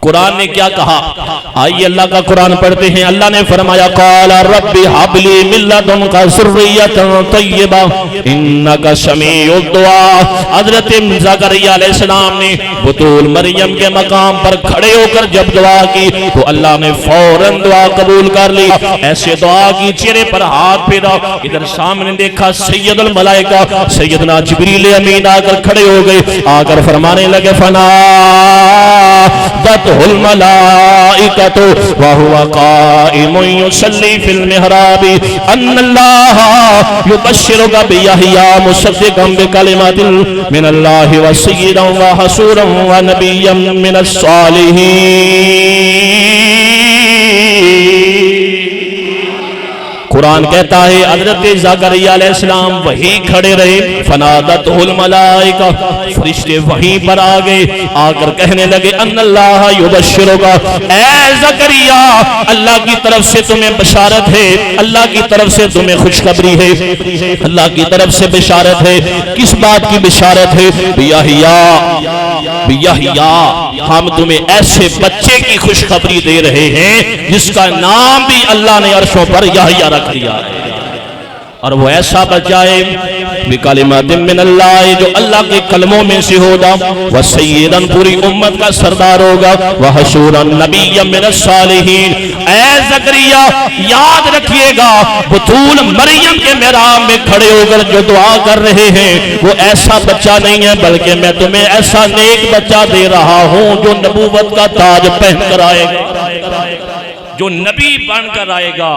قرآن نے کیا کہا؟ آئیے اللہ کا قرآن پڑھتے ہیں۔ اللہ نے فرمایا قال رب هب لي من لدنك ذرية طيبة انك سميع الدعاء۔ حضرت زکریا علیہ السلام نے بطول مریم کے مقام پر کھڑے ہو کر جب دعا کی تو اللہ نے فوراً دعا قبول کر لی۔ ایسے دعا کی، چہرے پر ہاتھ پھیرا، ادھر سامنے دیکھا سید الملائکہ سیدنا جبریل امین آ کر کھڑے ہو گئے، آ کر فرمانے لگے فنادته الملائکۃ وهو قائم يصلي في المحراب ان الله يبشرك بيحيى مصدقا بكلمات من الله وسيدا وحصورا ونبيا من الصالحين۔ قرآن کہتا ہے حضرت زکریا علیہ السلام وہیں کھڑے رہے، فنادتہ الملائکہ، فرشتے وہیں پر آ گئے، آ کر کہنے لگے ان اللہ یبشرک، اے زکریا اللہ کی طرف سے تمہیں بشارت ہے، اللہ کی طرف سے تمہیں خوشخبری ہے، اللہ کی طرف سے بشارت ہے۔ کس بات کی بشارت ہے؟ بیحییٰ، ہم تمہیں ایسے بچے کی خوشخبری دے رہے ہیں جس کا نام بھی اللہ نے عرشوں پر یحییٰ رکھ دیا ہے، اور وہ ایسا بچہ ہے بکلمات من اللہ، جو اللہ کے کلموں میں سے ہوگا، وسیداً پوری امت کا سردار ہوگا، وحصوراً نبیًا من الصالحین۔ اے زکریا یاد رکھیے گا، بطول مریم کے محراب میں کھڑے ہو کر جو دعا کر رہے ہیں وہ ایسا بچہ نہیں ہے، بلکہ میں تمہیں ایسا نیک بچہ دے رہا ہوں جو نبوت کا تاج پہن کر آئے گا، جو نبی بن کر آئے گا۔